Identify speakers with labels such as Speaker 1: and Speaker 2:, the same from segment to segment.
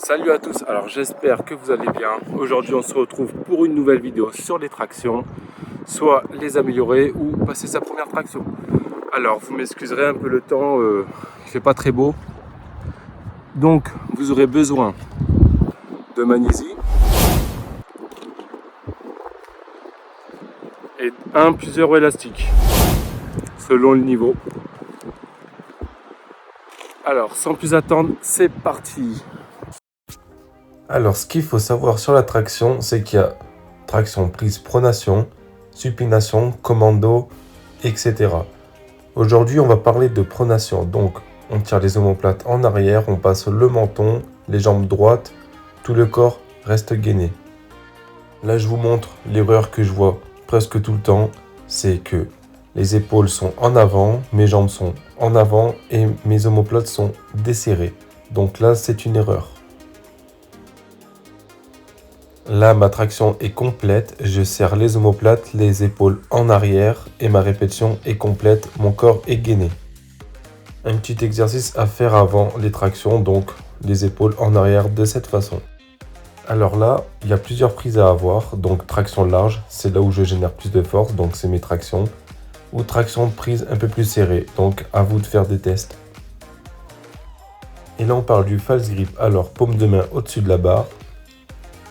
Speaker 1: Salut à tous, alors j'espère que vous allez bien. Aujourd'hui on se retrouve pour une nouvelle vidéo sur les tractions, soit les améliorer ou passer sa première traction. Alors vous m'excuserez un peu le temps, il fait pas très beau. Donc vous aurez besoin de magnésie et plusieurs élastiques selon le niveau. Alors sans plus attendre, c'est parti.
Speaker 2: Alors, ce qu'il faut savoir sur la traction, c'est qu'il y a traction prise pronation, supination, commando, etc. Aujourd'hui, on va parler de pronation. Donc, on tire les omoplates en arrière, on passe le menton, les jambes droites, tout le corps reste gainé. Là, je vous montre l'erreur que je vois presque tout le temps, c'est que les épaules sont en avant, mes jambes sont en avant et mes omoplates sont desserrées. Donc là, c'est une erreur. Là, ma traction est complète, je serre les omoplates, les épaules en arrière et ma répétition est complète, mon corps est gainé. Un petit exercice à faire avant les tractions, donc les épaules en arrière de cette façon. Alors là, il y a plusieurs prises à avoir, donc traction large, c'est là où je génère plus de force, donc c'est mes tractions, ou traction prise un peu plus serrée, donc à vous de faire des tests. Et là, on parle du false grip, alors paume de main au-dessus de la barre.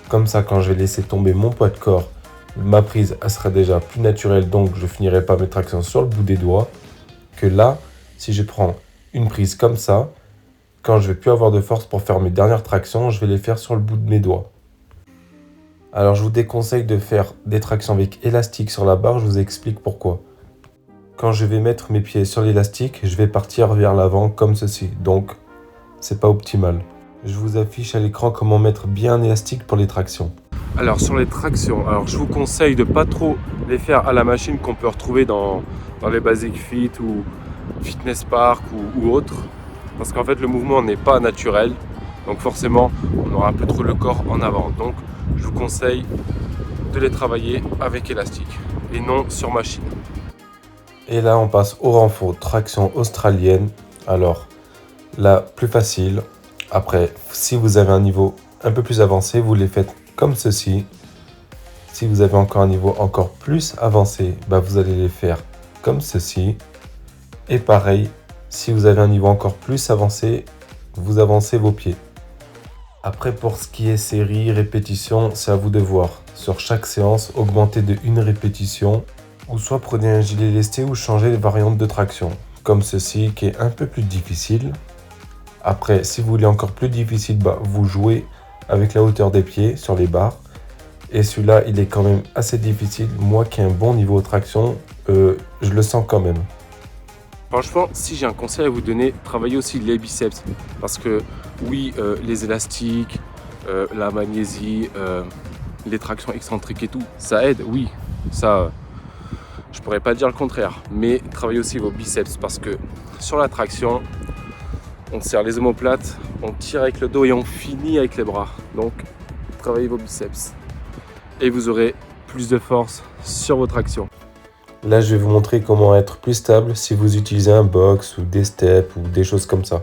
Speaker 2: Comme ça, quand je vais laisser tomber mon poids de corps, ma prise elle sera déjà plus naturelle, donc je finirai pas mes tractions sur le bout des doigts. Que là, si je prends une prise comme ça, quand je vais plus avoir de force pour faire mes dernières tractions, je vais les faire sur le bout de mes doigts. Alors je vous déconseille de faire des tractions avec élastique sur la barre, je vous explique pourquoi. Quand je vais mettre mes pieds sur l'élastique, je vais partir vers l'avant comme ceci, donc c'est pas optimal. Je vous affiche à l'écran comment mettre bien un élastique pour les tractions.
Speaker 1: Alors sur les tractions, je vous conseille de pas trop les faire à la machine qu'on peut retrouver dans les Basic Fit ou Fitness Park ou autres. Parce qu'en fait le mouvement n'est pas naturel. Donc forcément on aura un peu trop le corps en avant. Donc je vous conseille de les travailler avec élastique et non sur machine.
Speaker 2: Et là on passe au renfort, traction australienne. Alors là plus facile. Après, si vous avez un niveau un peu plus avancé, vous les faites comme ceci. Si vous avez encore un niveau encore plus avancé, vous allez les faire comme ceci. Et pareil, si vous avez un niveau encore plus avancé, vous avancez vos pieds. Après, pour ce qui est série, répétition, c'est à vous de voir. Sur chaque séance, augmentez de une répétition. Ou soit prenez un gilet lesté ou changez les variantes de traction. Comme ceci, qui est un peu plus difficile. Après, si vous voulez encore plus difficile, vous jouez avec la hauteur des pieds sur les barres. Et celui-là, il est quand même assez difficile. Moi qui ai un bon niveau de traction, je le sens quand même.
Speaker 1: Franchement, si j'ai un conseil à vous donner, travaillez aussi les biceps. Parce que oui, les élastiques, la magnésie, les tractions excentriques et tout, ça aide, oui. Ça, je pourrais pas dire le contraire. Mais travaillez aussi vos biceps parce que sur la traction, on serre les omoplates, on tire avec le dos et on finit avec les bras. Donc, travaillez vos biceps. Et vous aurez plus de force sur vos tractions.
Speaker 2: Là, je vais vous montrer comment être plus stable si vous utilisez un box ou des steps ou des choses comme ça.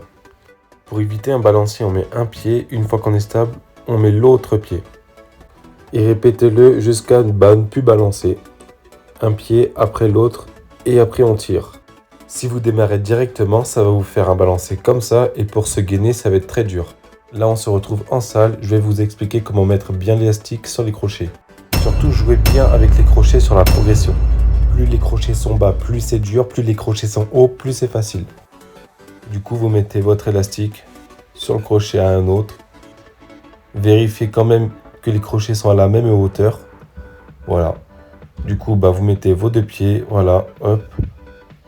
Speaker 2: Pour éviter un balancier, on met un pied. Une fois qu'on est stable, on met l'autre pied. Et répétez-le jusqu'à ne plus balancer. Un pied après l'autre et après on tire. Si vous démarrez directement, ça va vous faire un balancier comme ça et pour se gainer, ça va être très dur. Là, on se retrouve en salle. Je vais vous expliquer comment mettre bien l'élastique sur les crochets. Surtout, jouez bien avec les crochets sur la progression. Plus les crochets sont bas, plus c'est dur. Plus les crochets sont hauts, plus c'est facile. Du coup, vous mettez votre élastique sur le crochet à un autre. Vérifiez quand même que les crochets sont à la même hauteur. Voilà. Du coup, vous mettez vos deux pieds. Voilà, hop.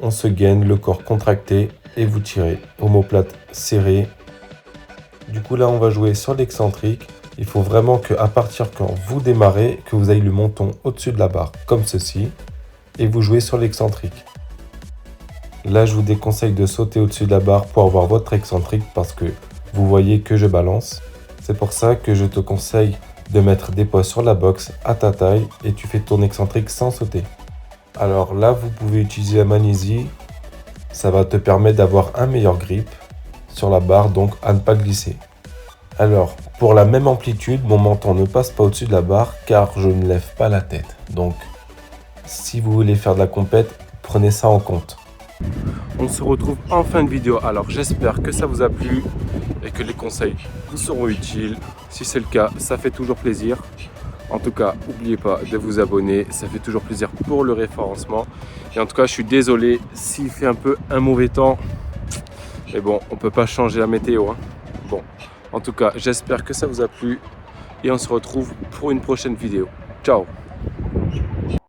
Speaker 2: On se gaine, le corps contracté et vous tirez. Omoplate serrée. Du coup là on va jouer sur l'excentrique. Il faut vraiment qu'à partir quand vous démarrez, que vous ayez le menton au-dessus de la barre, comme ceci. Et vous jouez sur l'excentrique. Là je vous déconseille de sauter au-dessus de la barre pour avoir votre excentrique parce que vous voyez que je balance. C'est pour ça que je te conseille de mettre des poids sur la box à ta taille et tu fais ton excentrique sans sauter. Alors là, vous pouvez utiliser la magnésie. Ça va te permettre d'avoir un meilleur grip sur la barre, donc à ne pas glisser. Alors, pour la même amplitude, mon menton ne passe pas au-dessus de la barre car je ne lève pas la tête. Donc, si vous voulez faire de la compète, prenez ça en compte.
Speaker 1: On se retrouve en fin de vidéo. Alors j'espère que ça vous a plu et que les conseils vous seront utiles. Si c'est le cas, ça fait toujours plaisir. En tout cas, n'oubliez pas de vous abonner, ça fait toujours plaisir pour le référencement. Et en tout cas, je suis désolé s'il fait un peu un mauvais temps. Mais bon, on ne peut pas changer la météo, hein. Bon, en tout cas, j'espère que ça vous a plu et on se retrouve pour une prochaine vidéo. Ciao!